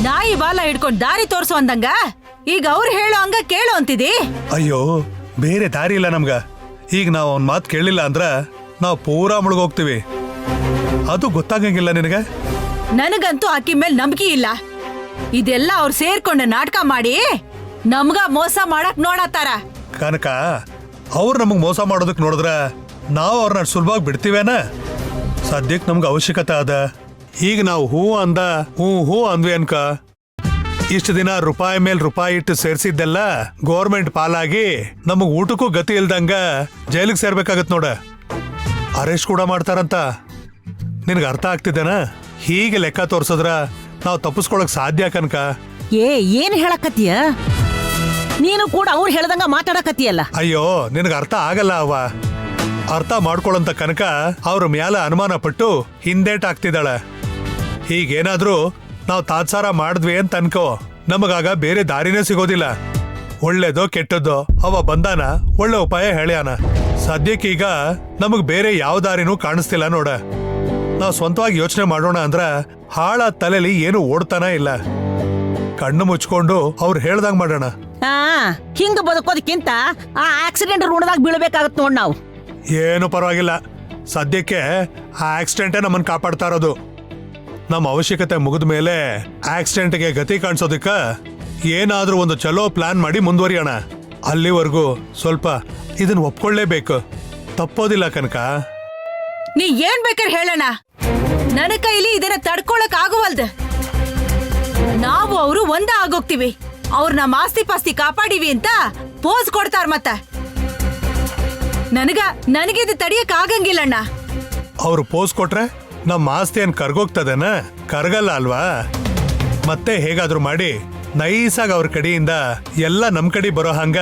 ನಾಯಿ ಬಾಲ ಹಿಡ್ಕೊಂಡ್ ದಾರಿ ತೋರ್ಸು ಅಂದಂಗ ಈಗ ಅವ್ರು ಹೇಳೋ ಹಂಗ ಕೇಳು ಅಂತಿದಿ. ಅಯ್ಯೋ ಬೇರೆ ದಾರಿ ಇಲ್ಲ ನಮ್ಗ. ಈಗ ನಾವು ಅವ್ನ ಮಾತು ಕೇಳಲಿಲ್ಲ ಅಂದ್ರ ನಾವು ಪೂರಾ ಮುಳುಗೋಗ್ತೀವಿ. ಅದು ಗೊತ್ತಾಗಂಗಿಲ್ಲ ನಿನಗ. ನನಗಂತೂ ಆಕಿ ಮೇಲೆ ನಂಬಿಕೆ ಇಲ್ಲ. ಇದೆಲ್ಲ ಅವ್ರು ಸೇರ್ಕೊಂಡ ನಾಟಕ ಮಾಡಿ ನಮ್ಗ ಮೋಸ ಮಾಡಕ್ ನೋಡತ್ತಾರ. ಕನಕ ಅವ್ರು ನಮಗ್ ಮೋಸ ಮಾಡೋದಕ್ ನೋಡಿದ್ರ ನಾವು ಅವ್ರನ್ನ ಸುಲಭವಾಗಿ ಬಿಡ್ತೀವೇನ? ಸದ್ಯಕ್ಕೆ ನಮ್ಗೆ ಅವಶ್ಯಕತೆ ಅದ. ಈಗ ನಾವು ಹೂ ಅಂದ ಹೂ ಅಂದ್ವಿ ಅನ್ಕ ಇಷ್ಟು ದಿನ ರೂಪಾಯಿ ಮೇಲ್ ರೂಪಾಯಿ ಇಟ್ಟು ಸೇರ್ಸಿದ್ದೆಲ್ಲ ಗೋರ್ಮೆಂಟ್ ಪಾಲಾಗಿ ನಮಗ್ ಊಟಕ್ಕೂ ಗತಿ ಇಲ್ದಂಗ ಜೈಲಿಗೆ ಸೇರ್ಬೇಕಾಗತ್ ನೋಡ. ಅರೆಸ್ಟ್ ಕೂಡ ಮಾಡ್ತಾರಂತ. ನಿನಗೆ ಅರ್ಥ ಆಗ್ತಿದ್ದೇನ? ಹೀಗೆ ಲೆಕ್ಕ ತೋರ್ಸದ್ರ ನಾವು ತಪ್ಪಿಸ್ಕೊಳಕ್ ಸಾಧ್ಯ ಕನಕ. ಏನ್ ಹೇಳಕತ್ತೀಯ? ನೀನು ಕೂಡ ಅವ್ರು ಹೇಳ್ದಂಗ ಮಾತಾಡಕತ್ತೀಯಲ್ಲ. ಅಯ್ಯೋ ನಿನಗೆ ಅರ್ಥ ಆಗಲ್ಲ ಅವ. ಅರ್ಥ ಮಾಡ್ಕೊಳಂತ ಕನಕ ಅವ್ರ ಮ್ಯಾಲ ಅನುಮಾನ ಪಟ್ಟು ಹಿಂದೇಟ್ ಆಗ್ತಿದ್ದಾಳೆ. ಹೀಗೇನಾದ್ರೂ ನಾವು ತಾತ್ಸಾರ ಮಾಡಿದ್ವಿ ಅಂತ ಅನ್ಕೋ, ನಮಗಾಗ ಬೇರೆ ದಾರಿನೇ ಸಿಗೋದಿಲ್ಲ. ಒಳ್ಳೇದೋ ಕೆಟ್ಟದ್ದೋ ಅವ ಬಂದಾನ, ಒಳ್ಳೆ ಉಪಾಯ ಹೇಳ್ಯಾನ. ಸದ್ಯಕ್ಕೀಗ ನಮಗ್ ಬೇರೆ ಯಾವ ದಾರಿನೂ ಕಾಣಿಸ್ತಿಲ್ಲ ನೋಡ. ನಾವು ಸ್ವಂತವಾಗಿ ಯೋಚನೆ ಮಾಡೋಣ ಅಂದ್ರ ಹಾಳ ತಲೆಲಿ ಏನು ಓಡ್ತಾನ ಇಲ್ಲ. ಕಣ್ಣು ಮುಚ್ಕೊಂಡು ಅವ್ರು ಹೇಳ್ದಂಗ್ ಮಾಡೋಣ. ಹಿಂಗ ಬದುಕೋದಕ್ಕಿಂತ ಆ ಆಕ್ಸಿಡೆಂಟ್ ಋಣದಾಗ ಬೀಳ್ಬೇಕಾಗತ್ ನೋಡ್ ನಾವು. ಏನು ಪರವಾಗಿಲ್ಲ, ಸದ್ಯಕ್ಕೆ ಆ ಆಕ್ಸಿಡೆಂಟೇ ನಮ್ಮನ್ನ ಕಾಪಾಡ್ತಾ ಇರೋದು. ನಮ್ಮ ಅವಶ್ಯಕತೆ ಮುಗಿದ ಮೇಲೆ ಆಕ್ಸಿಡೆಂಟ್ಗೆ ಗತಿ ಕಾಣಿಸೋದಕ್ಕ ಏನಾದ್ರೂ ಒಂದು ಚಲೋ ಪ್ಲಾನ್ ಮಾಡಿ ಮುಂದುವರಿಯೋಣ. ಅಲ್ಲಿವರೆಗೂ ಸ್ವಲ್ಪ ಇದನ್ನ ಒಪ್ಕೊಳ್ಳೇಬೇಕು. ತಪ್ಪೋದಿಲ್ಲ ಕನಕ. ನೀ ಏನ್ ಬೇಕಾದ್ರೆ ಹೇಳೋಣ, ನನ್ನ ಕೈಲಿ ಇದನ್ನ ತಡ್ಕೊಳಕ್ ಆಗುವಲ್ದ. ನಾವು ಅವರು ಒಂದ ಆಗೋಗ್ತೀವಿ. ಅವ್ರ ನಮ್ಮ ಆಸ್ತಿ ಪಾಸ್ತಿ ಕಾಪಾಡಿವಿ ಅಂತ ಪೋಸ್ ಕೊಡ್ತಾರ. ಮತ್ತ ನನಗಿದು ತಡಿಯಕ್ ಆಗಂಗಿಲ್ಲಣ್ಣ. ಅವ್ರು ಪೋಸ್ ಕೊಟ್ರೆ ನಮ್ಮ ಆಸ್ತಿ ಏನ್ ಕರ್ಗೋಗ್ತದೇನ? ಕರ್ಗಲ್ಲ ಅಲ್ವಾ? ಮತ್ತೆ ಹೇಗಾದ್ರೂ ಮಾಡಿ ನೈಸಾಗಿ ಅವ್ರ ಕಡೆಯಿಂದ ಎಲ್ಲ ನಮ್ ಕಡೆ ಬರೋ ಹಂಗ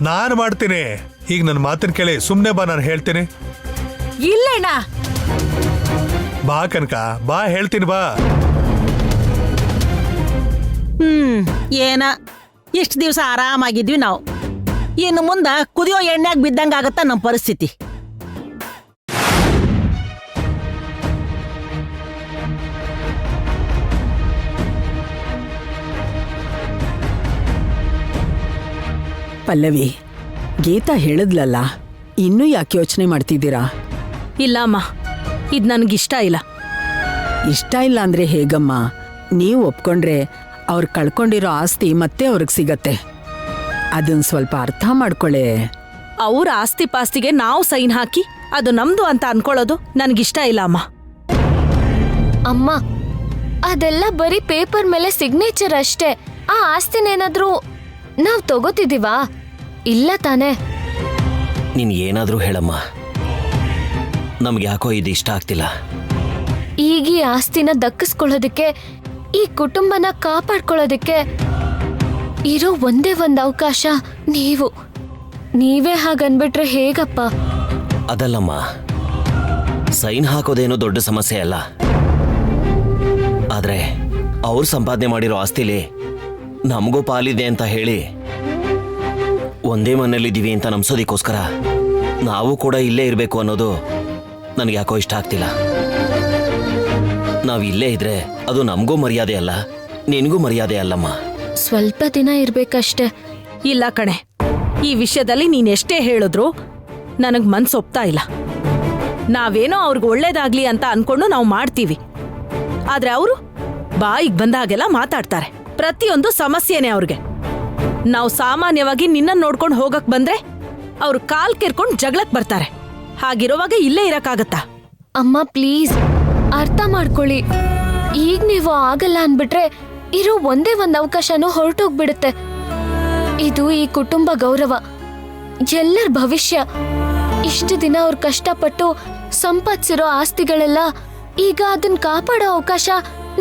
ನಾನು ಮಾಡ್ತೀನಿ. ಈಗ ನನ್ನ ಮಾತಿನ ಕೇಳಿ ಸುಮ್ನೆ ಬಾ, ನಾನು ಹೇಳ್ತೀನಿ. ಇಲ್ಲಣ್ಣ. ಬಾ ಕನಕ, ಬಾ ಹೇಳ್ತೀನಿ ಬಾ. ಏನ ಇಷ್ಟು ದಿವಸ ಆರಾಮಾಗಿದ್ವಿ ನಾವು. ಇನ್ನು ಮುಂದ ಕುದಿಯೋ ಎಣ್ಣೆಗ್ ಬಿದ್ದಂಗ ಆಗತ್ತ ನಮ್ಮ ಪರಿಸ್ಥಿತಿ. ಪಲ್ಲವಿ, ಗೀತಾ ಹೇಳಿದ್ಲಲ್ಲ, ಇನ್ನೂ ಯಾಕೆ ಯೋಚನೆ ಮಾಡ್ತಿದ್ದೀರಾ? ಇಲ್ಲ ಅಮ್ಮ, ಇದ್ ನನ್ಗಿಷ್ಟ ಇಲ್ಲ. ಇಷ್ಟ ಇಲ್ಲ ಅಂದ್ರೆ ಹೇಗಮ್ಮ? ನೀವು ಒಪ್ಕೊಂಡ್ರೆ ಅವ್ರು ಕಳ್ಕೊಂಡಿರೋ ಆಸ್ತಿ ಮತ್ತೆ ಅವ್ರಿಗೆ ಸಿಗತ್ತೆ. ಅದನ್ನ ಸ್ವಲ್ಪ ಅರ್ಥ ಮಾಡ್ಕೊಳ್ಳೆ. ಅವ್ರ ಆಸ್ತಿ ಪಾಸ್ತಿಗೆ ನಾವು ಸೈನ್ ಹಾಕಿ ಅದು ನಮ್ದು ಅಂತ ಅನ್ಕೊಳ್ಳೋದು ನನ್ಗಿಷ್ಟ ಇಲ್ಲ ಅಮ್ಮ. ಅಮ್ಮ, ಅದೆಲ್ಲ ಬರೀ ಪೇಪರ್ ಮೇಲೆ ಸಿಗ್ನೇಚರ್ ಅಷ್ಟೇ. ಆ ಆಸ್ತಿನೇನಾದ್ರೂ ನಾವ್ ತಗೋತಿದೀವಾ? ಇಲ್ಲ ತಾನೆ? ನೀನ್ ಏನಾದ್ರೂ ಹೇಳಮ್ಮ, ನಮ್ಗೆ ಯಾಕೋ ಇದು ಇಷ್ಟ ಆಗ್ತಿಲ್ಲ. ಈಗ ಈ ಆಸ್ತಿನ ದಕ್ಕಿಸ್ಕೊಳ್ಳೋದಕ್ಕೆ, ಈ ಕುಟುಂಬನ ಕಾಪಾಡ್ಕೊಳ್ಳೋದಕ್ಕೆ ಇರೋ ಒಂದೇ ಒಂದು ಅವಕಾಶ ನೀವೇ ಹಾಗನ್ಬಿಟ್ರೆ ಹೇಗಪ್ಪ? ಅದಲ್ಲಮ್ಮ, ಸೈನ್ ಹಾಕೋದೇನೋ ದೊಡ್ಡ ಸಮಸ್ಯೆ ಅಲ್ಲ. ಆದ್ರೆ ಅವ್ರು ಸಂಪಾದನೆ ಮಾಡಿರೋ ಆಸ್ತಿಲಿ ನಮಗೂ ಪಾಲಿದೆ ಅಂತ ಹೇಳಿ ಒಂದೇ ಮನೇಲಿದ್ದೀವಿ ಅಂತ ನಂಬಿಸೋದಕ್ಕೋಸ್ಕರ ನಾವು ಕೂಡ ಇಲ್ಲೇ ಇರಬೇಕು ಅನ್ನೋದು ನನಗೆ ಯಾಕೋ ಇಷ್ಟ ಆಗ್ತಿಲ್ಲ. ನಾವು ಇಲ್ಲೇ ಇದ್ರೆ ಅದು ನಮಗೂ ಮರ್ಯಾದೆ ಅಲ್ಲ, ನಿನಗೂ ಮರ್ಯಾದೆ ಅಲ್ಲಮ್ಮ. ಸ್ವಲ್ಪ ದಿನ ಇರ್ಬೇಕಷ್ಟೆ. ಇಲ್ಲ ಕಣೆ, ಈ ವಿಷಯದಲ್ಲಿ ನೀನ್ ಎಷ್ಟೇ ಹೇಳಿದ್ರು ನನಗ್ ಮನ್ಸೊಪ್ತಾ ಇಲ್ಲ. ನಾವೇನೋ ಅವ್ರಿಗೆ ಒಳ್ಳೇದಾಗ್ಲಿ ಅಂತ ಅನ್ಕೊಂಡು ನಾವು ಮಾಡ್ತೀವಿ. ಆದ್ರೆ ಅವರು ಬಾಯಿಗೆ ಬಂದಾಗೆಲ್ಲ ಮಾತಾಡ್ತಾರೆ. ಪ್ರತಿಯೊಂದು ಸಮಸ್ಯೆನೆ ಅವ್ರಿಗೆ. ನಾವು ಸಾಮಾನ್ಯವಾಗಿ ನಿನ್ನ ನೋಡ್ಕೊಂಡು ಹೋಗಕ್ ಬಂದ್ರೆ ಅವ್ರು ಕಾಲ್ ಕೆರ್ಕೊಂಡು ಜಗಳಕ್ ಬರ್ತಾರೆ. ಹಾಗಿರುವಾಗ ಇಲ್ಲೇ ಇರಕ್ಕಾಗತ್ತಾ? ಅಮ್ಮ ಪ್ಲೀಸ್ ಅರ್ಥ ಮಾಡ್ಕೊಳ್ಳಿ. ಈಗ ನೀವು ಆಗಲ್ಲ ಅನ್ಬಿಟ್ರೆ ಇರೋ ಒಂದೇ ಒಂದು ಅವಕಾಶನೂ ಹೊರಟೋಗ್ಬಿಡುತ್ತೆ. ಇದು ಈ ಕುಟುಂಬ ಗೌರವ, ಎಲ್ಲರ ಭವಿಷ್ಯ. ಇಷ್ಟು ದಿನ ಅವ್ರು ಕಷ್ಟಪಟ್ಟು ಸಂಪಾದಿಸಿರೋ ಆಸ್ತಿಗಳೆಲ್ಲ ಈಗ ಅದನ್ನ ಕಾಪಾಡೋ ಅವಕಾಶ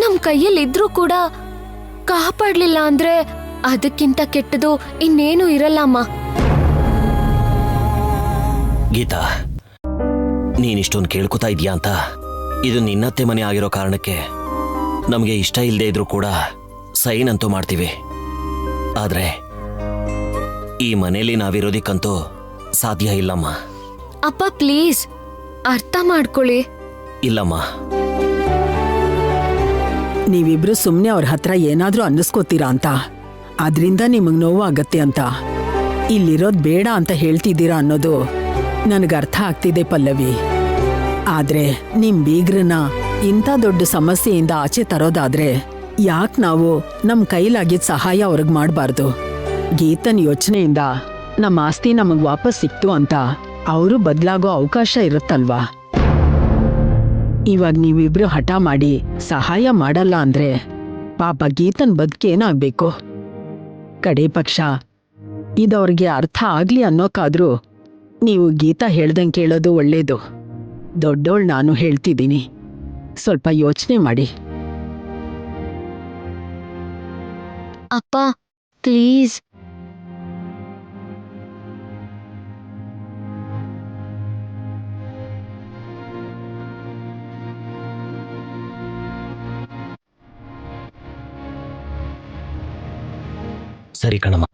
ನಮ್ ಕೈಯಲ್ಲಿ ಇದ್ರೂ ಕೂಡ ಕಾಪಾಡ್ಲಿಲ್ಲ ಅಂದ್ರೆ ಅದಕ್ಕಿಂತ ಕೆಟ್ಟದು ಇನ್ನೇನು ಇರಲ್ಲ ಅಮ್ಮ. ಗೀತಾ, ನೀನಿಷ್ಟೊಂದು ಕೇಳ್ಕೊತಾ ಇದೀಯಾ ಅಂತ ಇದು ನಿನ್ನತ್ತೆ ಮನೆ ಆಗಿರೋ ಕಾರಣಕ್ಕೆ ನಮಗೆ ಇಷ್ಟ ಇಲ್ಲದೆ ಇದ್ರೂ ಕೂಡ ಸೈನ್ ಅಂತೂ ಮಾಡ್ತೀವಿ. ಆದ್ರೆ ಈ ಮನೇಲಿ ನಾವಿರೋದಿಕ್ಕಂತೂ ಸಾಧ್ಯ ಇಲ್ಲಮ್ಮ. ಅಪ್ಪ ಪ್ಲೀಸ್ ಅರ್ಥ ಮಾಡ್ಕೊಳ್ಳಿ. ಇಲ್ಲಮ್ಮ, ನೀವಿಬ್ರು ಸುಮ್ನೆ ಅವ್ರ ಹತ್ರ ಏನಾದ್ರೂ ಅನ್ನಿಸ್ಕೋತೀರಾ ಅಂತ, ಅದ್ರಿಂದ ನಿಮಗ್ ನೋವು ಆಗತ್ತೆ ಅಂತ ಇಲ್ಲಿರೋದ್ ಬೇಡ ಅಂತ ಹೇಳ್ತಿದ್ದೀರಾ ಅನ್ನೋದು ನನಗೆ ಅರ್ಥ ಆಗ್ತಿದೆ ಪಲ್ಲವಿ. ಆದ್ರೆ ನಿಮ್ ಬೀಗ್ರನ್ನ ಇಂಥ ದೊಡ್ಡ ಸಮಸ್ಯೆಯಿಂದ ಆಚೆ ತರೋದಾದ್ರೆ ಯಾಕೆ ನಾವು ನಮ್ ಕೈಲಾಗಿದ್ದ ಸಹಾಯ ಅವ್ರಿಗೆ ಮಾಡಬಾರ್ದು? ಗೀತನ್ ಯೋಚನೆಯಿಂದ ನಮ್ಮ ಆಸ್ತಿ ನಮಗ್ ವಾಪಸ್ ಸಿಕ್ತು ಅಂತ ಅವರು ಬದಲಾಗೋ ಅವಕಾಶ ಇರುತ್ತಲ್ವಾ? ಇವಾಗ ನೀವಿಬ್ರು ಹಠ ಮಾಡಿ ಸಹಾಯ ಮಾಡಲ್ಲ ಅಂದ್ರೆ ಪಾಪ ಗೀತನ್ ಬದುಕೇನಾಗ್ಬೇಕು? ಕಡೇ ಪಕ್ಷ ಇದವ್ರಿಗೆ ಅರ್ಥ ಆಗ್ಲಿ ಅನ್ನೋಕಾದ್ರೂ ನೀವು ಗೀತಾ ಹೇಳ್ದಂಗೆ ಕೇಳೋದು ಒಳ್ಳೇದು. ದೊಡ್ಡೋಳ್ ನಾನು ಹೇಳ್ತಿದ್ದೀನಿ, ಸ್ವಲ್ಪ ಯೋಚನೆ ಮಾಡಿ. ಅಪ್ಪ ಪ್ಲೀಸ್. ಸರಿ ಕಣಮ್ಮ.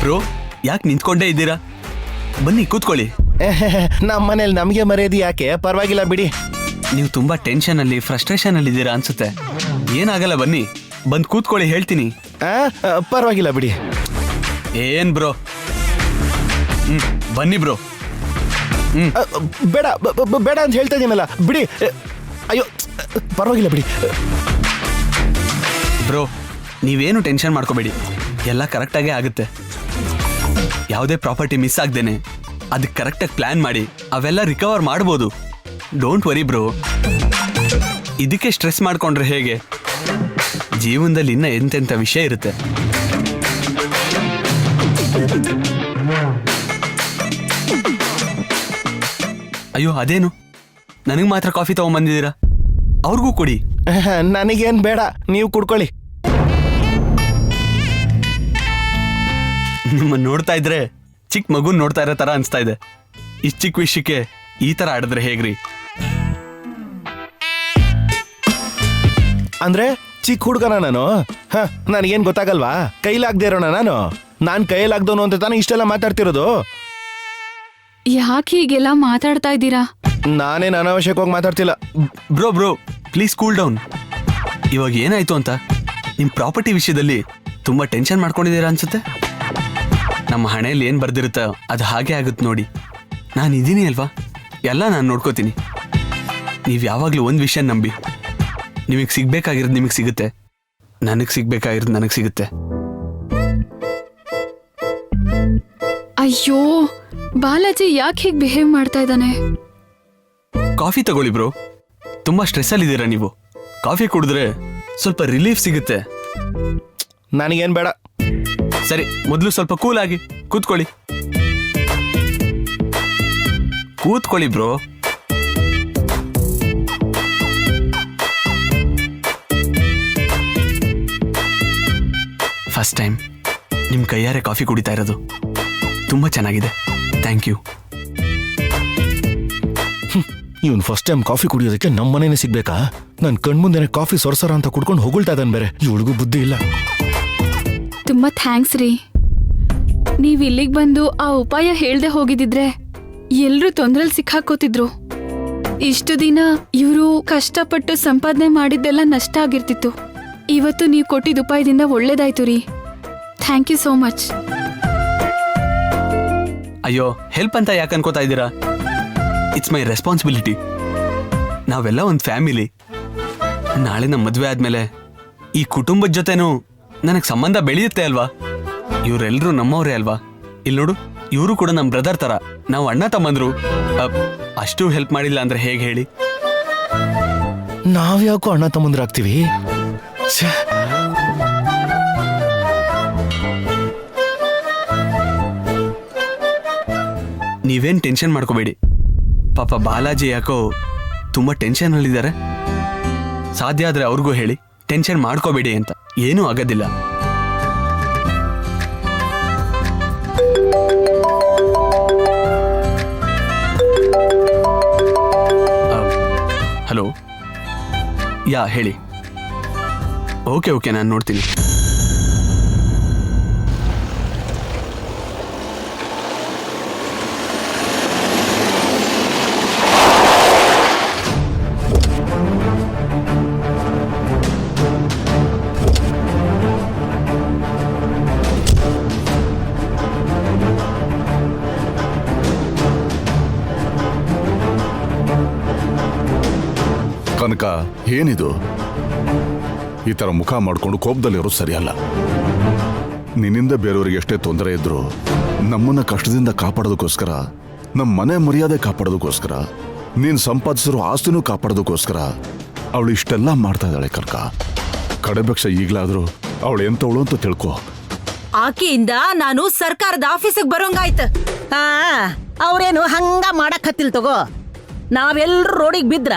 ಬ್ರೋ, ಯಾಕೆ ನಿಂತ್ಕೊಂಡೇ ಇದ್ದೀರಾ? ಬನ್ನಿ ಕೂತ್ಕೊಳ್ಳಿ. ನಮ್ಮ ಮನೇಲಿ ನಮಗೆ ಮರ್ಯಾದೆ ಯಾಕೆ? ಪರವಾಗಿಲ್ಲ ಬಿಡಿ. ನೀವು ತುಂಬಾ ಟೆನ್ಷನ್ ಅಲ್ಲಿ ಫ್ರಸ್ಟ್ರೇಷನ್ ಅಲ್ಲಿ ಇದ್ದೀರಾ ಅನ್ಸುತ್ತೆ. ಏನಾಗಲ್ಲ, ಬನ್ನಿ ಬಂದ್ ಕೂತ್ಕೊಳ್ಳಿ, ಹೇಳ್ತೀನಿ. ಪರವಾಗಿಲ್ಲ ಬಿಡಿ. ಏನ್ ಬ್ರೋ? ಬನ್ನಿ ಬ್ರೋ. ಬೇಡ ಬೇಡ ಅಂತ ಹೇಳ್ತಾ ಇದೀನಲ್ಲ, ಬಿಡಿ. ಅಯ್ಯೋ, ಪರವಾಗಿಲ್ಲ ಬಿಡಿ. ಬ್ರೋ, ನೀವೇನು ಟೆನ್ಷನ್ ಮಾಡ್ಕೋಬೇಡಿ, ಎಲ್ಲ ಕರೆಕ್ಟಾಗೇ ಆಗುತ್ತೆ. ಯಾವುದೇ ಪ್ರಾಪರ್ಟಿ ಮಿಸ್ ಆಗ್ದೇನೆ ಅದಕ್ಕೆ ಕರೆಕ್ಟಾಗಿ ಪ್ಲಾನ್ ಮಾಡಿ ಅವೆಲ್ಲ ರಿಕವರ್ ಮಾಡ್ಬೋದು. Don't worry bro. ಇದಕ್ಕೆ ಸ್ಟ್ರೆಸ್ ಮಾಡ್ಕೊಂಡ್ರೆ ಹೇಗೆ? ಜೀವನದಲ್ಲಿ ಇನ್ನ ಎಂತೆಂಥ ವಿಷಯ ಇರುತ್ತೆ. ಅಯ್ಯೋ, ಅದೇನು ನನಗೆ ಮಾತ್ರ ಕಾಫಿ ತಗೊಂಡ್ಬಂದಿದ್ದೀರಾ? ಅವ್ರಿಗೂ ಕೊಡಿ. ನನಗೇನು ಬೇಡ, ನೀವು ಕುಡ್ಕೊಳ್ಳಿ. ನಿಮ್ಮನ್ನು ನೋಡ್ತಾ ಇದ್ರೆ ಚಿಕ್ಕ ಮಗುನ್ ನೋಡ್ತಾ ಇರೋ ತರ ಅನ್ಸ್ತಾ ಇದೆ. ಇಷ್ಟು ಚಿಕ್ಕ ವಿಷಯಕ್ಕೆ ಈ ತರ ಆಡಿದ್ರೆ ಹೇಗ್ರಿ? ಅಂದ್ರೆ ಚಿಕ್ಕ ಹುಡುಗನ ನಾನು? ನನಗೇನು ಗೊತ್ತಾಗಲ್ವಾ? ಕೈಲಾಗ್ದೇ ಇರೋಣ ನಾನು? ನಾನು ಕೈಲಾಗ್ದೋನು ಅಂತ ತಾನೇ ಇಷ್ಟೆಲ್ಲ ಮಾತಾಡ್ತಿರೋದು. ಯಾಕೆ ಹೀಗೆಲ್ಲ ಮಾತಾಡ್ತಾ ಇದ್ದೀರಾ? ನಾನೇನು ಅನಾವಶ್ಯಕವಾಗಿ ಮಾತಾಡ್ತಿಲ್ಲ. Bro bro, please cool down. ಇವಾಗ ಏನಾಯ್ತು ಅಂತ ನಿಮ್ಮ ಪ್ರಾಪರ್ಟಿ ವಿಷಯದಲ್ಲಿ ತುಂಬಾ ಟೆನ್ಷನ್ ಮಾಡ್ಕೊಂಡಿದ್ದೀರಾ ಅನ್ಸುತ್ತೆ. ನಮ್ಮ ಹಣೆಯಲ್ಲಿ ಏನು ಬರ್ದಿರುತ್ತೋ ಅದು ಹಾಗೆ ಆಗುತ್ತೆ ನೋಡಿ. ನಾನು ಇದ್ದೀನಿ ಅಲ್ವಾ, ಎಲ್ಲ ನಾನು ನೋಡ್ಕೋತೀನಿ. ನೀವು ಯಾವಾಗಲೂ ಒಂದು ವಿಷಯ ನಂಬಿ, ನಿಮಗೆ ಸಿಗ್ಬೇಕಾಗಿರೋದು ನಿಮಗೆ ಸಿಗುತ್ತೆ, ನನಗೆ ಸಿಗ್ಬೇಕಾಗಿರೋದು ನನಗೆ ಸಿಗುತ್ತೆ. ಅಯ್ಯೋ, ಬಾಲಾಜಿ ಯಾಕೆ ಹೀಗೆ ಬಿಹೇವ್ ಮಾಡ್ತಾ ಇದ್ದಾನೆ? ಕಾಫಿ ತಗೊಳ್ಳಿ ಬ್ರೋ, ತುಂಬಾ ಸ್ಟ್ರೆಸ್ಸಲ್ಲಿ ಇದ್ದೀರಾ ನೀವು. ಕಾಫಿ ಕುಡಿದ್ರೆ ಸ್ವಲ್ಪ ರಿಲೀಫ್ ಸಿಗುತ್ತೆ. ನನಗೇನು ಬೇಡ. ಸರಿ, ಮೊದಲು ಸ್ವಲ್ಪ ಕೂಲ್ ಆಗಿ ಕೂತ್ಕೊಳ್ಳಿ. ಕೂತ್ಕೊಳ್ಳಿ ಬ್ರೋ. ಫಸ್ಟ್ ಟೈಮ್ ನಿಮ್ಮ ಕೈಯಾರೆ ಕಾಫಿ ಕುಡಿತಾ ಇರೋದು ತುಂಬಾ ಚೆನ್ನಾಗಿದೆ. Thank you. ಇವನು ಫಸ್ಟ್ ಟೈಮ್ ಕಾಫಿ ಕುಡಿಯೋದಕ್ಕೆ ನಮ್ಮ ಮನೇನೆ ಸಿಗ್ಬೇಕಾ? ನನ್ನ ಕಣ್ಮುಂದೆನೆ ಕಾಫಿ ಸೊರಸರ ಅಂತ ಕುಡ್ಕೊಂಡು ಹೊಗಳ್ತಾ ಇದ್ದಾನೆ ಬೇರೆ. ಇವಳಿಗೂ ಬುದ್ಧಿ ಇಲ್ಲ. ತುಂಬಾ ಥ್ಯಾಂಕ್ಸ್ ರೀ. ನೀವ್ ಇಲ್ಲಿಗೆ ಬಂದು ಆ ಉಪಾಯ ಹೇಳ್ದೆ ಹೋಗಿದಿದ್ರೆ ಎಲ್ರೂ ತೊಂದ್ರೆಲ್ ಸಿಕ್ಕಾಕೋತಿದ್ರು. ಇಷ್ಟು ದಿನ ಇವರು ಕಷ್ಟಪಟ್ಟು ಸಂಪಾದನೆ ಮಾಡಿದ್ದೆಲ್ಲ ನಷ್ಟ ಆಗಿರ್ತಿತ್ತು. ಇವತ್ತು ನೀವು ಕೊಟ್ಟಿದ್ದ ಉಪಾಯದಿಂದ ಒಳ್ಳೇದಾಯ್ತು ರೀ. Thank you so much. ಅಯ್ಯೋ, ಹೆಲ್ಪ್ ಅಂತ ಯಾಕೆ ಅನ್ಕೋತಾ ಇದ್ದೀರಾ? It's my responsibility. ನಾವೆಲ್ಲ ಒಂದು ಫ್ಯಾಮಿಲಿ. ನಾಳೆ ನಮ್ಮ ಮದುವೆ ಆದ್ಮೇಲೆ ಈ ಕುಟುಂಬದ ಜೊತೆನೂ ನನಗೆ ಸಂಬಂಧ ಬೆಳೆಯುತ್ತೆ ಅಲ್ವಾ? ಇವರೆಲ್ಲರೂ ನಮ್ಮವರೇ ಅಲ್ವಾ? ಇಲ್ಲಿ ನೋಡು, ಇವರು ಕೂಡ ನಮ್ಮ ಬ್ರದರ್ ತರ. ನಾವು ಅಣ್ಣ ತಮ್ಮಂದ್ರು. ಅಷ್ಟು ಹೆಲ್ಪ್ ಮಾಡಿಲ್ಲ ಅಂದ್ರೆ ಹೇಗೆ ಹೇಳಿ? ನಾವ್ಯಾಕೋ ಅಣ್ಣ ತಮ್ಮಂದ್ರಾಗ್ತೀವಿ? ನೀವೇನ್ ಟೆನ್ಷನ್ ಮಾಡ್ಕೋಬೇಡಿ. ಪಾಪ ಬಾಲಾಜಿ ಯಾಕೋ ತುಂಬಾ ಟೆನ್ಷನ್ ಅಲ್ಲಿದ್ದಾರೆ. ಸಾಧ್ಯ ಆದ್ರೆ ಅವ್ರಿಗೂ ಹೇಳಿ ಟೆನ್ಷನ್ ಮಾಡ್ಕೋಬೇಡಿ ಅಂತ. ಏನೂ ಆಗೋದಿಲ್ಲ. ಯಾ ಹೇಳಿ. ಓಕೆ ನಾನು ನೋಡ್ತೀನಿ. ಕನಕ, ಏನಿದು? ಈ ತರ ಮುಖ ಮಾಡ್ಕೊಂಡು ಕೋಪದಲ್ಲಿರೋದು ಸರಿಯಲ್ಲ. ನಿನ್ನಿಂದ ಬೇರೆಯವರಿಗೆ ಎಷ್ಟೇ ತೊಂದರೆ ಇದ್ರು ನಮ್ಮನ್ನ ಕಷ್ಟದಿಂದ ಕಾಪಾಡೋದಕ್ಕೋಸ್ಕರ, ನಮ್ಮ ಮನೆ ಮರ್ಯಾದೆ ಕಾಪಾಡೋದಕ್ಕೋಸ್ಕರ, ನೀನ್ ಸಂಪಾದಿಸಿರೋ ಆಸ್ತಿನೂ ಕಾಪಾಡೋದಕ್ಕೋಸ್ಕರ ಅವಳು ಇಷ್ಟೆಲ್ಲ ಮಾಡ್ತಾ ಇದ್ದಾಳೆ ಕನಕ. ಕಡೆಪಕ್ಷ ಈಗ್ಲಾದ್ರೂ ಅವಳು ಎಂತವಳು ಅಂತ ತಿಳ್ಕೊ. ಆಕೆಯಿಂದ ನಾನು ಸರ್ಕಾರದ ಆಫೀಸಿಗೆ ಬರೋಂಗಾಯ್ತು. ಅವ್ರೇನು ಹಂಗ ಮಾಡಕ್ ಹತ್ತಿಲ್ ತಗೋ. ನಾವೆಲ್ರೂ ರೋಡಿಗೆ ಬಿದ್ರ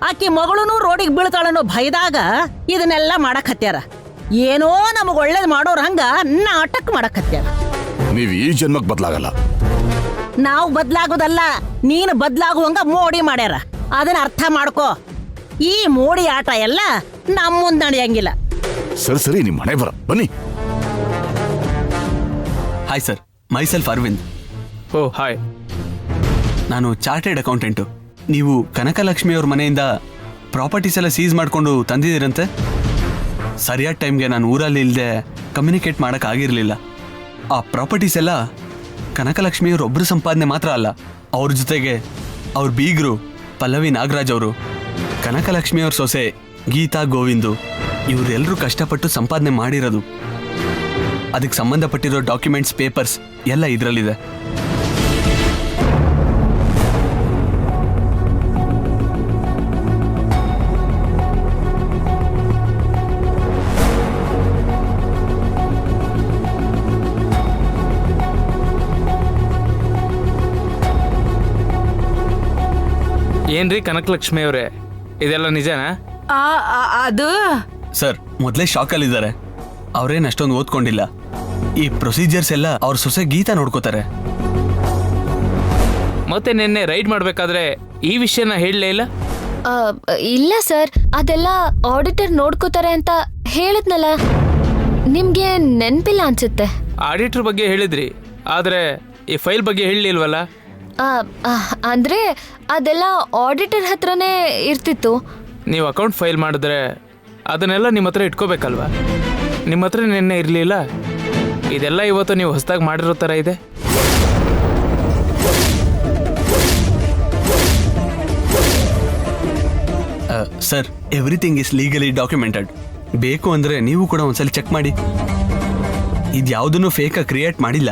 ಆಕಿ ಮಗಳೂ ರೋಡಿಗೆ ಬೀಳ್ತಾಳನ್ನೋ ಭಯದಾಗ ಇದನ್ನೆಲ್ಲ ಮಾಡಕ್ ಹತ್ಯಾರ. ಏನೋ ನಮಗ್ ಒಳ್ಳೇದ್ ಮಾಡೋರ್ ಹಂಗ ನಾಟಕ ಮಾಡಕ್ ಹತ್ಯಾರ. ನೀವ್ ಈ ಜನ್ಮಕ್ ಬದ್ಲಾಗಲ್ಲ. ನಾವು ಬದ್ಲಾಗೋದಲ್ಲ, ನೀನು ಬದ್ಲಾಗುವಂಗ ಮೋಡಿ ಮಾಡ್ಯಾರ. ಅದನ್ನ ಅರ್ಥ ಮಾಡ್ಕೋ. ಈ ಮೋಡಿ ಆಟ ಎಲ್ಲ ನಮ್ಮ ಮುಂದೆ ನಡೆಯಂಗಿಲ್ಲ. ಸರಿ ನಿಮ್ ಮನೆ ಬರ ಬನ್ನಿ. Hi sir, myself Aravind. Oh hi. ನಾನು ಚಾರ್ಟೆಡ್ ಅಕೌಂಟೆಂಟು. ನೀವು ಕನಕಲಕ್ಷ್ಮಿ ಅವ್ರ ಮನೆಯಿಂದ ಪ್ರಾಪರ್ಟೀಸ್ ಎಲ್ಲ ಸೀಸ್ ಮಾಡಿಕೊಂಡು ತಂದಿದ್ದೀರಂತೆ. ಸರಿಯಾದ ಟೈಮ್ಗೆ ನಾನು ಊರಲ್ಲಿ ಇಲ್ಲದೆ ಕಮ್ಯುನಿಕೇಟ್ ಮಾಡೋಕ್ಕಾಗಿರಲಿಲ್ಲ. ಆ ಪ್ರಾಪರ್ಟೀಸ್ ಎಲ್ಲ ಕನಕಲಕ್ಷ್ಮಿಯವ್ರ ಒಬ್ಬರು ಸಂಪಾದನೆ ಮಾತ್ರ ಅಲ್ಲ, ಅವ್ರ ಜೊತೆಗೆ ಅವ್ರ ಬೀಗರು ಪಲ್ಲವಿ ನಾಗರಾಜ್ ಅವರು, ಕನಕಲಕ್ಷ್ಮಿಯವ್ರ ಸೊಸೆ ಗೀತಾ ಗೋವಿಂದು, ಇವರೆಲ್ಲರೂ ಕಷ್ಟಪಟ್ಟು ಸಂಪಾದನೆ ಮಾಡಿರೋದು. ಅದಕ್ಕೆ ಸಂಬಂಧಪಟ್ಟಿರೋ ಡಾಕ್ಯುಮೆಂಟ್ಸ್, ಪೇಪರ್ಸ್ ಎಲ್ಲ ಇದರಲ್ಲಿದೆ. ಏನ್ರಿ ಕನಕಲಕ್ಷ್ಮಿ ಅವರೇ, ಇದೆಲ್ಲ ನಿಜನಾ? ಅದು ಸರ್, ಮೊದಲೇ ಶಾಕಲ್ಲಿದ್ದಾರೆ. ಅವ್ರೇನು ಅಷ್ಟೊಂದು ಓದ್ಕೊಂಡಿಲ್ಲ. ಈ ಪ್ರೊಸೀಜರ್ಸ್ ಎಲ್ಲ ಅವ್ರ ಸೊಸೆ ಗೀತಾ ನೋಡ್ಕೋತಾರೆ. ಮತ್ತೆ ನಿನ್ನೆ ರೈಡ್ ಮಾಡ್ಬೇಕಾದ್ರೆ ಈ ವಿಷಯನ ಹೇಳಲೇ ಇಲ್ಲ? ಇಲ್ಲ ಸರ್, ಅದೆಲ್ಲ ಆಡಿಟರ್ ನೋಡ್ಕೋತಾರೆ ಅಂತ ಹೇಳಿದ್ನಲ್ಲ, ನಿಮ್ಗೆ ನೆನ್ಪಿಲ್ಲ ಅನ್ಸುತ್ತೆ. ಆಡಿಟರ್ ಬಗ್ಗೆ ಹೇಳಿದ್ರಿ, ಆದ್ರೆ ಈ ಫೈಲ್ ಬಗ್ಗೆ ಹೇಳಲಿಲ್ವಲ್ಲ? ಅಂದ್ರೆ ಅದೆಲ್ಲ ಆಡಿಟರ್ ಹತ್ರನೇ ಇರ್ತಿತ್ತು. ನೀವು ಅಕೌಂಟ್ ಫೈಲ್ ಮಾಡಿದ್ರೆ ಅದನ್ನೆಲ್ಲ ನಿಮ್ಮ ಹತ್ರ ಇಟ್ಕೋಬೇಕಲ್ವಾ? ನಿಮ್ಮ ಹತ್ರ ನಿನ್ನೆ ಇರಲಿಲ್ಲ. ಇದೆಲ್ಲ ಇವತ್ತು ನೀವು ಹೊಸದಾಗಿ ಮಾಡಿರೋ ಥರ ಇದೆ. Sir, everything is legally documented. ಬೇಕು ಅಂದ್ರೆ ನೀವು ಕೂಡ ಒಂದ್ಸಲ ಚೆಕ್ ಮಾಡಿ. ಇದ್ಯಾವುದನ್ನು ಫೇಕಾಗಿ ಕ್ರಿಯೇಟ್ ಮಾಡಿಲ್ಲ.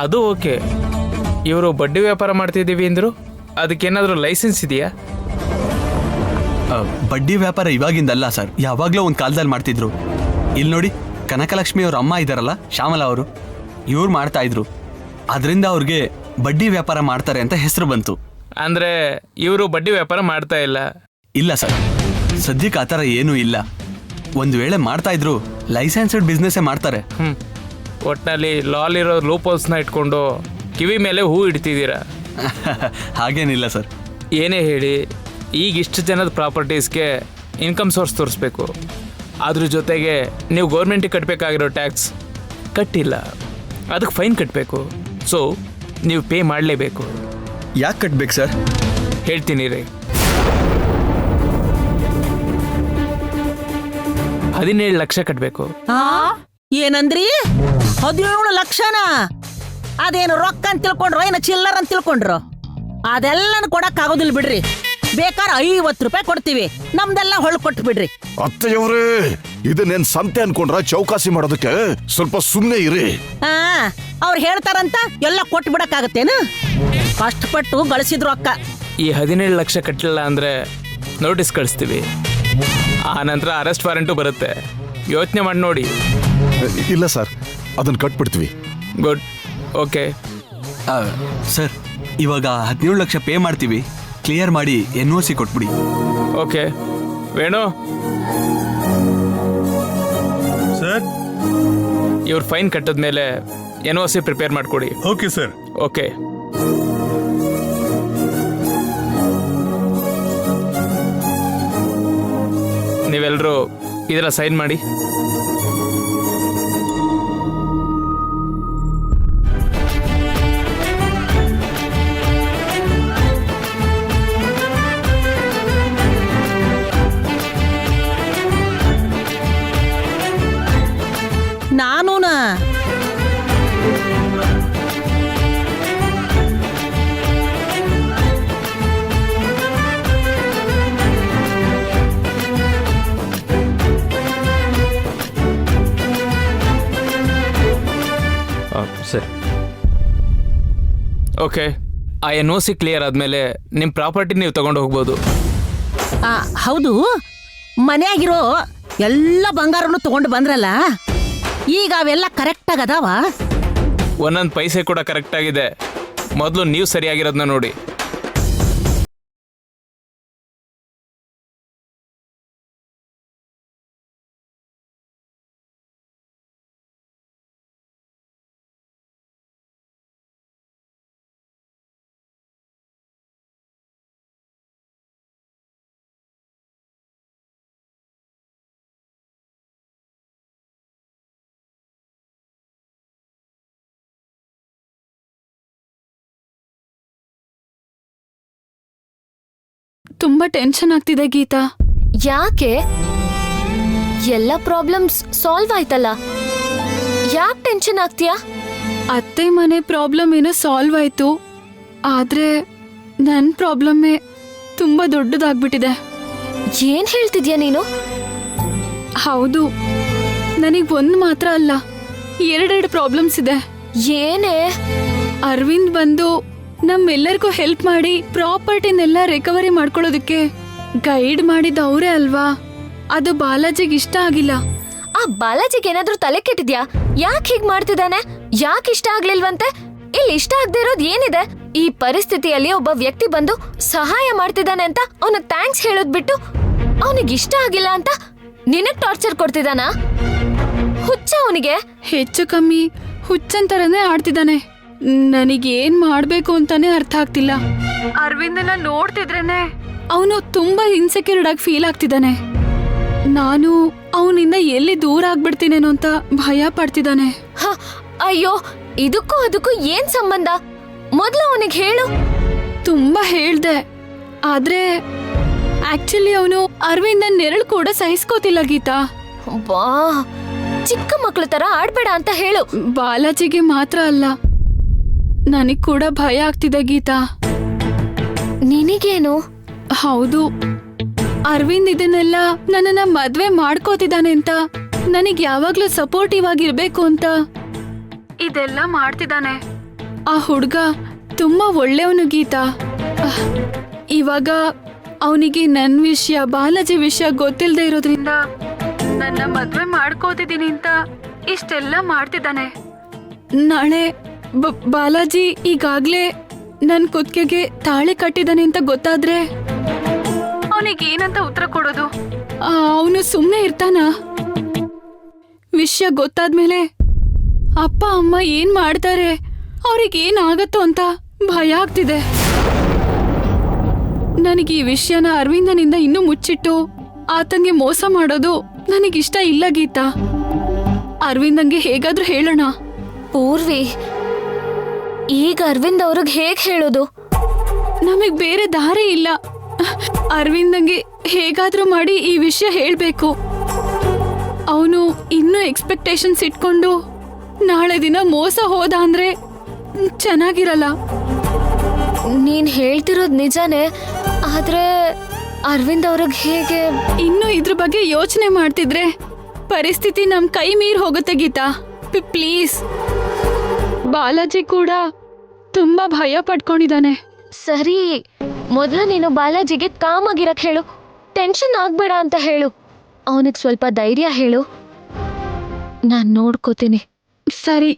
ಅದು ಓಕೆ. ಇವರು ಬಡ್ಡಿ ವ್ಯಾಪಾರ ಮಾಡ್ತಿದ್ದೀವಿ ಅಂದರು, ಅದಕ್ಕೇನಾದರೂ ಲೈಸೆನ್ಸ್ ಇದೆಯಾ? ಬಡ್ಡಿ ವ್ಯಾಪಾರ ಇವಾಗಿಂದಲ್ಲ ಸರ್, ಯಾವಾಗಲೂ ಒಂದು ಕಾಲದಲ್ಲಿ ಮಾಡ್ತಿದ್ರು. ಇಲ್ಲಿ ನೋಡಿ, ಕನಕಲಕ್ಷ್ಮಿ ಅವ್ರ ಅಮ್ಮ ಇದ್ದಾರಲ್ಲ, ಶ್ಯಾಮಲಾ ಅವರು, ಇವ್ರು ಮಾಡ್ತಾ ಇದ್ರು. ಅದರಿಂದ ಅವ್ರಿಗೆ ಬಡ್ಡಿ ವ್ಯಾಪಾರ ಮಾಡ್ತಾರೆ ಅಂತ ಹೆಸರು ಬಂತು. ಅಂದರೆ ಇವರು ಬಡ್ಡಿ ವ್ಯಾಪಾರ ಮಾಡ್ತಾ ಇಲ್ಲ? ಇಲ್ಲ ಸರ್, ಸದ್ಯಕ್ಕೆ ಆ ಥರ ಏನೂ ಇಲ್ಲ. ಒಂದು ವೇಳೆ ಮಾಡ್ತಾ ಇದ್ರು ಲೈಸೆನ್ಸ್ಡ್ ಬಿಸ್ನೆಸ್ಸೇ ಮಾಡ್ತಾರೆ. ಒಟ್ಟಿನಲ್ಲಿ ಲಾಲಿರೋ ಲೂಪೋಲ್ಸ್ನ ಇಟ್ಕೊಂಡು ಕಿವಿ ಮೇಲೆ ಹೂ ಇಡ್ತಿದ್ದೀರಾ? ಹಾಗೇನಿಲ್ಲ ಸರ್. ಏನೇ ಹೇಳಿ, ಈಗ ಇಷ್ಟು ಜನದ ಪ್ರಾಪರ್ಟೀಸ್ಗೆ ಇನ್ಕಮ್ ಸೋರ್ಸ್ ತೋರಿಸ್ಬೇಕು. ಅದ್ರ ಜೊತೆಗೆ ನೀವು ಗೌರ್ಮೆಂಟಿಗೆ ಕಟ್ಟಬೇಕಾಗಿರೋ ಟ್ಯಾಕ್ಸ್ ಕಟ್ಟಿಲ್ಲ, ಅದಕ್ಕೆ ಫೈನ್ ಕಟ್ಟಬೇಕು. ಸೊ ನೀವು ಪೇ ಮಾಡಲೇಬೇಕು. ಯಾಕೆ ಕಟ್ಬೇಕು ಸರ್? ಹೇಳ್ತೀನಿ ರೀ. 17 ಲಕ್ಷ ಕಟ್ಟಬೇಕು. ಏನಂದ್ರಿ? 17 ಲಕ್ಷನ? ಅದೇನು ರೊಕ್ಕ ಅಂತ ತಿಳ್ಕೊಂಡ್ರು, ಏನು ಚಿಲ್ಲರ್ ಅಂತ ತಿಳ್ಕೊಂಡ್ರು? ಅದೆಲ್ಲನ ಕೊಡಕ್ ಆಗೋದಿಲ್ಲ ಬಿಡ್ರಿ. ಬೇಕಾದ್ರೆ 50 ರೂಪಾಯಿ ಕೊಡ್ತೀವಿ, ನಮ್ದೆಲ್ಲ ಹೊಳ್ ಕೊಟ್ಟು ಬಿಡ್ರಿ. ಅತ್ತೆಯವ್ರೇ, ಇದನ್ನೇನ್ ಸಂತೆ ಅನ್ಕೊಂಡ್ರ? ಚೌಕಾಸಿ ಮಾಡೋದಕ್ಕೆ ಸ್ವಲ್ಪ ಸುಮ್ನೆ ಇರಿ. ಅವ್ರು ಹೇಳ್ತಾರಂತ ಎಲ್ಲ ಕೊಟ್ಟು ಬಿಡಕ್ಕಾಗತ್ತೇನು? ಕಷ್ಟಪಟ್ಟು ಗಳಿಸಿದ್ರು ಅಕ್ಕ. ಈ 17 ಲಕ್ಷ ಕಟ್ಟಲಿಲ್ಲ ಅಂದರೆ ನೋಟಿಸ್ ಕಳಿಸ್ತೀವಿ. ಆ ನಂತರ ಅರೆಸ್ಟ್ ವಾರೆಂಟು ಬರುತ್ತೆ. ಯೋಚನೆ ಮಾಡಿ ನೋಡಿ. ಇಲ್ಲ ಸರ್, ಅದನ್ನ ಕಟ್ಬಿಡ್ತೀವಿ. Good, okay. ಸರ್, ಇವಾಗ 17 ಲಕ್ಷ ಪೇ ಮಾಡ್ತೀವಿ. ಕ್ಲಿಯರ್ ಮಾಡಿ NOC ಕೊಟ್ಬಿಡಿ. ಓಕೆ. ವೇಣು ಸರ್, ಇವ್ರ ಫೈನ್ ಕಟ್ಟಿದ್ಮೇಲೆ NOC ಪ್ರಿಪೇರ್ ಮಾಡಿಕೊಡಿ. Okay sir. ಓಕೆ. ನೀವೆಲ್ಲರೂ ಇದರ ಸೈನ್ ಮಾಡಿ. ನಾನೂನ ಸರಿ. ಓಕೆ, ಆ NOC ಕ್ಲಿಯರ್ ಆದಮೇಲೆ ನಿಮ್ಮ ಪ್ರಾಪರ್ಟಿ ನೀವು ತಗೊಂಡು ಹೋಗ್ಬೋದು. ಹೌದು, ಮನೆಯಾಗಿರೋ ಎಲ್ಲ ಬಂಗಾರನು ತಗೊಂಡು ಬಂದ್ರಲ್ಲ, ಈಗ ಅವೆಲ್ಲ ಕರೆಕ್ಟಾಗಿ ಅದಾವ? ಒಂದೊಂದು ಪೈಸೆ ಕೂಡ ಕರೆಕ್ಟ್ ಆಗಿದೆ. ಮೊದಲು ನೀವು ಸರಿಯಾಗಿರೋದನ್ನ ನೋಡಿ. ತುಂಬಾ ಟೆನ್ಷನ್ ಆಗ್ತಿದೆ ಗೀತಾ. ಯಾಕೆ? ಎಲ್ಲ ಪ್ರಾಬ್ಲಮ್ಸ್ ಸಾಲ್ವ್ ಆಯ್ತಲ್ಲ, ಯಾಕೆ ಟೆನ್ಷನ್ ಆಗ್ತೀಯಾ? ಅತ್ತೆ ಮನೆ ಪ್ರಾಬ್ಲಮ್ ಏನೋ ಸಾಲ್ವ್ ಆಯ್ತು, ಆದ್ರೆ ನನ್ನ ಪ್ರಾಬ್ಲಮ್ಮೇ ತುಂಬಾ ದೊಡ್ಡದಾಗ್ಬಿಟ್ಟಿದೆ. ಏನ್ ಹೇಳ್ತಿದ್ಯಾ ನೀನು? ಹೌದು, ನನಗ್ ಒಂದ್ ಮಾತ್ರ ಅಲ್ಲ, ಎರಡೆರಡು ಪ್ರಾಬ್ಲಮ್ಸ್ ಇದೆ. ಏನೇ? ಅರವಿಂದ್ ಬಂದು ನಮ್ಮೆಲ್ಲರಿಗೂ ಹೆಲ್ಪ್ ಮಾಡಿ ಪ್ರಾಪರ್ಟಿನೆಲ್ಲ ರಿಕವರಿ ಮಾಡ್ಕೊಳ್ಳೋದಕ್ಕೆ ಗೈಡ್ ಮಾಡಿದ ಅವರೇ ಅಲ್ವಾ? ಅದು ಬಾಲಾಜಿಗೆ ಇಷ್ಟ ಆಗಿಲ್ಲ. ಆ ಬಾಲಾಜಿಗೆ ಏನಾದ್ರೂ ತಲೆ ಕೆಟ್ಟಿದ್ಯಾ? ಯಾಕೆ ಹೀಗ್ ಮಾಡ್ತಿದ್ದಾನೆ? ಯಾಕೆ ಇಷ್ಟ ಆಗ್ಲಿಲ್ವಂತೆ? ಇಲ್ಲಿ ಇಷ್ಟ ಆಗದೆ ಇರೋದು ಏನಿದೆ? ಈ ಪರಿಸ್ಥಿತಿಯಲ್ಲಿ ಒಬ್ಬ ವ್ಯಕ್ತಿ ಬಂದು ಸಹಾಯ ಮಾಡ್ತಿದ್ದಾನೆ ಅಂತ ಅವನಿಗೆ ಥ್ಯಾಂಕ್ಸ್ ಹೇಳೋದ್ ಬಿಟ್ಟು ಅವನಿಗೆ ಇಷ್ಟ ಆಗಿಲ್ಲ ಅಂತ ನಿನಗ್ ಟಾರ್ಚರ್ ಕೊಡ್ತಿದ್ದಾನ? ಹುಚ್ಚ ಅವನಿಗೆ? ಹೆಚ್ಚು ಕಮ್ಮಿ ಹುಚ್ಚಂತರನೇ ಆಡ್ತಿದ್ದಾನೆ. ನನಗೇನ್ ಮಾಡ್ಬೇಕು ಅಂತಾನೆ ಅರ್ಥ ಆಗ್ತಿಲ್ಲ. ಅರವಿಂದನ ನೋಡ್ತಿದ್ರೇನೆ ಅವನು ತುಂಬಾ ಇನ್ಸೆಕ್ಯೂರ್ಡ್ ಆಗಿ ಫೀಲ್ ಆಗ್ತಿದ್ದಾನೆ. ನಾನು ಅವನಿಂದ ಎಲ್ಲಿ ದೂರ ಆಗ್ಬಿಡ್ತೀನೇನೋ ಅಂತ ಭಯ ಪಡ್ತಿದ್ದಾನೆ. ಅಯ್ಯೋ, ಇದಕ್ಕೂ ಅದಕ್ಕೂ ಏನ್ ಸಂಬಂಧ? ಮೊದ್ಲು ಅವನಿಗೆ ಹೇಳು. ತುಂಬಾ ಹೇಳ್ದೆ, ಆದ್ರೆ ಆಕ್ಚುಲಿ ಅವನು ಅರವಿಂದ ನೆರಳು ಕೂಡ ಸಹಿಸ್ಕೋತಿಲ್ಲ ಗೀತಾ. ಬಾ, ಚಿಕ್ಕ ಮಕ್ಳ ತರ ಆಡ್ಬೇಡ ಅಂತ ಹೇಳು. ಬಾಲಾಜಿಗೆ ಮಾತ್ರ ಅಲ್ಲ, ನನಗ್ ಕೂಡ ಭಯ ಆಗ್ತಿದೆ ಗೀತಾ. ನಿನಗೇನು? ಹೌದು, ಅರವಿಂದ್ ಇದನ್ನೆಲ್ಲ ನನ್ನನ್ನ ಮದ್ವೆ ಮಾಡ್ಕೋತಿದ್ದಾನೆ ಅಂತ, ನನಗ್ ಯಾವಾಗ್ಲೂ ಸಪೋರ್ಟಿವ್ ಆಗಿರ್ಬೇಕು ಅಂತ ಇದೆಲ್ಲ ಮಾಡ್ತಿದ್ದಾನೆ. ಆ ಹುಡ್ಗ ತುಂಬಾ ಒಳ್ಳೆಯವನು ಗೀತಾ. ಇವಾಗ ಅವನಿಗೆ ನನ್ ವಿಷಯ, ಬಾಲಾಜಿ ವಿಷಯ ಗೊತ್ತಿಲ್ಲದೆ ಇರೋದ್ರಿಂದ ನನ್ನ ಮದ್ವೆ ಮಾಡ್ಕೋತಿದ್ದೀನಿ ಅಂತ ಇಷ್ಟೆಲ್ಲ ಮಾಡ್ತಿದ್ದಾನೆ. ನಾಳೆ ಬಾಲಾಜಿ ಈಗಾಗ್ಲೇ ನನ್ ಕುತ್ತಿಗೆಗೆ ತಾಳೆ ಕಟ್ಟಿದಾನೆ ಅಂತ ಗೊತ್ತಾದ್ರೆ ಅವನಿಗೆ ಏನಂತ ಉತ್ತರ ಕೊಡೋದು? ಅವನು ಸುಮ್ಮನೆ ಇರ್ತಾನ? ವಿಷಯ ಗೊತ್ತಾದ್ಮೇಲೆ ಅಪ್ಪ ಅಮ್ಮ ಏನ್ ಮಾಡ್ತಾರೆ, ಅವ್ರಿಗೆ ಏನಾಗತ್ತೋ ಅಂತ ಭಯ ಆಗ್ತಿದೆ. ನನಗೆ ಈ ವಿಷಯನ ಅರವಿಂದನಿಂದ ಇನ್ನೂ ಮುಚ್ಚಿಟ್ಟು ಆತಂಗೆ ಮೋಸ ಮಾಡೋದು ನನಗಿಷ್ಟ ಇಲ್ಲ ಗೀತಾ. ಅರವಿಂದಂಗೆ ಹೇಗಾದ್ರೂ ಹೇಳೋಣ. ಪೂರ್ವಿ, ಈಗ ಅರವಿಂದ್ ಅವ್ರಿಗೆ ಹೇಗ್ ಹೇಳೋದು? ನಮಗ್ ಬೇರೆ ದಾರಿ ಇಲ್ಲ. ಅರವಿಂದಂಗೆ ಹೇಗಾದ್ರೂ ಮಾಡಿ ಈ ವಿಷಯ ಹೇಳ್ಬೇಕು. ಅವನು ಇನ್ನೂ ಎಕ್ಸ್ಪೆಕ್ಟೇಷನ್ಸ್ ಇಟ್ಕೊಂಡು ನಾಳೆ ದಿನ ಮೋಸ ಹೋದ ಅಂದ್ರೆ ಚೆನ್ನಾಗಿರಲ್ಲ. ನೀನ್ ಹೇಳ್ತಿರೋದ್ ನಿಜಾನೇ, ಆದ್ರೆ ಅರವಿಂದ್ ಅವ್ರಿಗೆ ಹೇಗೆ? ಇನ್ನು ಇದ್ರ ಬಗ್ಗೆ ಯೋಚನೆ ಮಾಡ್ತಿದ್ರೆ ಪರಿಸ್ಥಿತಿ ನಮ್ ಕೈ ಮೀರ್ ಹೋಗುತ್ತೆ ಗೀತಾ. ಪ್ಲೀಸ್. ಬಾಲಾಜಿ ಕೂಡ ತುಂಬಾ ಭಯ ಪಡ್ಕೊಂಡಿದ್ದಾನೆ. ಸರಿ, ಮೊದಲು ನೀನು ಬಾಲಾಜಿಗೆ ಕಾಮ್ ಆಗಿರಕ್ ಹೇಳು, ಟೆನ್ಷನ್ ಆಗ್ಬೇಡ ಅಂತ ಹೇಳು. ಅವನಿಗೆ ಸ್ವಲ್ಪ ಧೈರ್ಯ ಹೇಳು, ನಾನ್ ನೋಡ್ಕೋತೀನಿ. ಸರಿ.